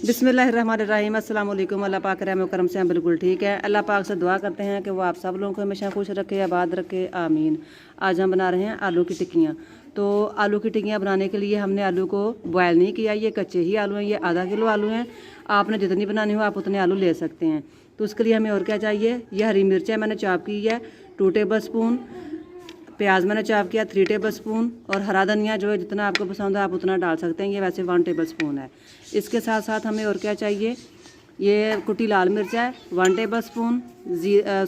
बिस्मिल्लाहिर्रहमानिर्रहीम। अस्सलाम वालेकुम। अल्लाह पाक रहम करम से हम बिल्कुल ठीक है। अल्लाह पाक से दुआ करते हैं कि वो आप सब लोगों को हमेशा खुश रखे, आबाद रखे, आमीन। आज हम बना रहे हैं आलू की टिक्कियाँ। तो आलू की टिक्कियाँ बनाने के लिए हमने आलू को बॉयल नहीं किया, ये कच्चे ही आलू हैं। ये आधा किलो आलू हैं। आपने जितनी बनानी हो आप उतने आलू ले सकते हैं। तो उसके लिए हमें और क्या चाहिए, ये हरी मिर्चें मैंने चॉप की है 2 टेबल स्पून, प्याज मैंने चॉप किया 3 टेबल स्पून, और हरा धनिया जो है जितना आपको पसंद है आप उतना डाल सकते हैं। ये वैसे 1 टेबल स्पून है। इसके साथ साथ हमें और क्या चाहिए, ये कुटी लाल मिर्च है 1 टेबल स्पून,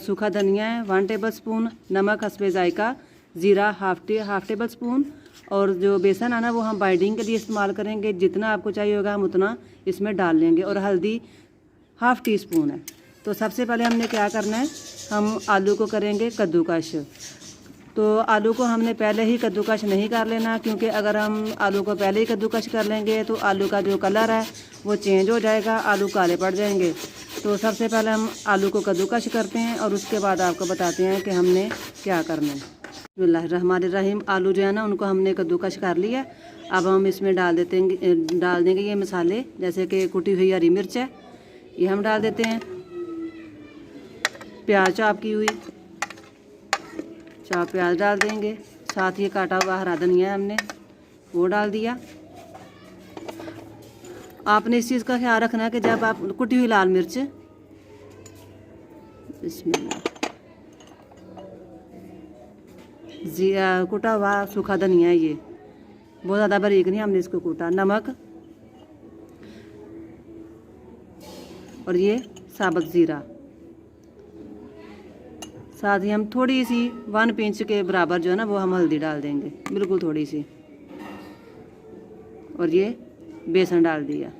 सूखा धनिया है 1 टेबल स्पून, नमक हस्बे जायका, ज़ीरा हाफ टेबल स्पून, और जो बेसन है ना वो हम बाइंडिंग के लिए इस्तेमाल करेंगे। जितना आपको चाहिए होगा हम उतना इसमें डाल लेंगे, और हल्दी हाफ़ टी स्पून है। तो सबसे पहले हमने क्या करना है, हम आलू को करेंगे कद्दूकश। तो आलू को हमने पहले ही कद्दूकश नहीं कर लेना, क्योंकि अगर हम आलू को पहले ही कद्दूकश कर लेंगे तो आलू का जो कलर है वो चेंज हो जाएगा, आलू काले पड़ जाएंगे। तो सबसे पहले हम आलू को कद्दूकश करते हैं और उसके बाद आपको बताते हैं कि हमने क्या करना है। बिस्मिल्लाहिर्रहमानिर्रहीम। आलू जो है ना उनको हमने कद्दूकश कर लिया। अब हम इसमें डाल देंगे ये मसाले, जैसे कि कुटी हुई हरी मिर्च है ये हम डाल देते हैं, प्याज चॉप की हुई प्याज डाल देंगे, साथ ही काटा हुआ हरा धनिया हमने वो डाल दिया। आपने इस चीज़ का ख्याल रखना है कि जब आप कुटी हुई लाल मिर्च, कुटा हुआ सूखा धनिया है, ये बहुत ज़्यादा बारीक नहीं हमने इसको कूटा, नमक, और ये साबुत ज़ीरा, साथ ही हम थोड़ी सी 1 पिंच के बराबर जो है ना वो हम हल्दी डाल देंगे, बिल्कुल थोड़ी सी, और ये बेसन डाल दिया।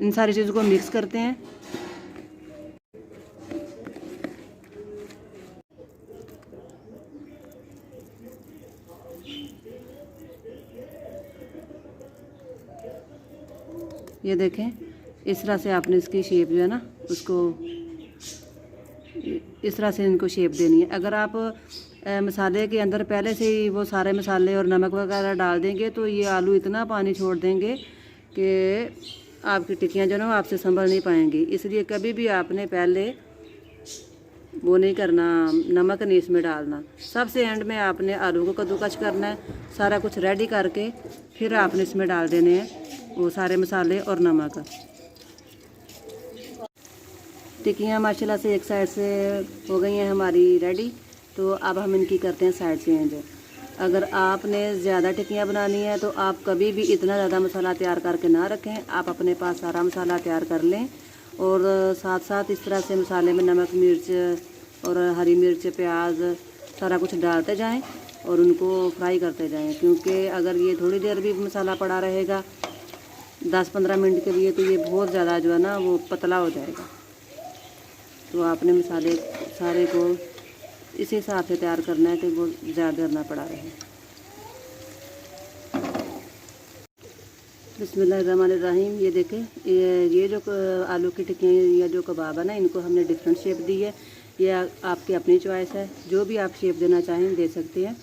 इन सारी चीज़ों को मिक्स करते हैं। ये देखें, इस तरह से आपने इसकी शेप जो है ना उसको इस तरह से इनको शेप देनी है। अगर आप मसाले के अंदर पहले से ही वो सारे मसाले और नमक वगैरह डाल देंगे तो ये आलू इतना पानी छोड़ देंगे कि आपकी टिक्कियाँ जो ना आपसे संभल नहीं पाएंगी। इसलिए कभी भी आपने पहले वो नहीं करना, नमक नहीं इसमें डालना। सबसे एंड में आपने आलू को कद्दूकश करना है, सारा कुछ रेडी करके फिर आपने इसमें डाल देने हैं वो सारे मसाले और नमक। टिक्कियाँ माशाल्लाह से एक साइड से हो गई हैं हमारी रेडी। तो अब हम इनकी करते हैं साइड चेंज। अगर आपने ज़्यादा टिक्कियाँ बनानी है तो आप कभी भी इतना ज़्यादा मसाला तैयार करके ना रखें, आप अपने पास सारा मसाला तैयार कर लें, और साथ साथ इस तरह से मसाले में नमक, मिर्च और हरी मिर्च, प्याज सारा कुछ डालते जाएं और उनको फ्राई करते जाएं। क्योंकि अगर ये थोड़ी देर भी मसाला पड़ा रहेगा 10-15 मिनट के लिए तो ये बहुत ज़्यादा जो है ना वो पतला हो जाएगा। तो आपने मसाले सारे को इस हिसाब से तैयार करना है कि वो ज़्यादा देर ना पड़ा रहे। बिस्मिल्लाहिर्रहमानिर्रहीम। ये देखें, ये जो आलू की टिक्कियाँ या जो कबाब है ना इनको हमने डिफरेंट शेप दी है। ये आपकी अपनी चॉइस है, जो भी आप शेप देना चाहें दे सकते हैं।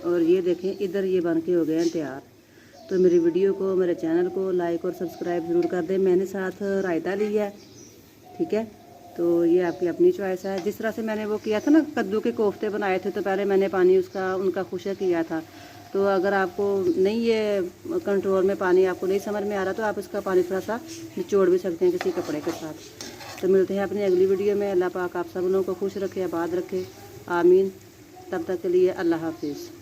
और ये देखें, इधर ये बन के हो गए हैं तैयार। तो मेरी वीडियो को, मेरे चैनल को लाइक और सब्सक्राइब ज़रूर कर दें। मैंने साथ रायता लिया है, ठीक है। तो ये आपकी अपनी चॉइस है। जिस तरह से मैंने वो किया था ना, कद्दू के कोफ्ते बनाए थे, तो पहले मैंने पानी उनका खुशक किया था। तो अगर आपको नहीं ये कंट्रोल में पानी आपको नहीं समझ में आ रहा तो आप इसका पानी थोड़ा सा निचोड़ भी सकते हैं किसी कपड़े के साथ। तो मिलते हैं अपनी अगली वीडियो में। अल्लाह पाक आप सब लोगों को खुश रखे, आबाद रखे, आमीन। तब तक के लिए अल्लाह हाफिज़।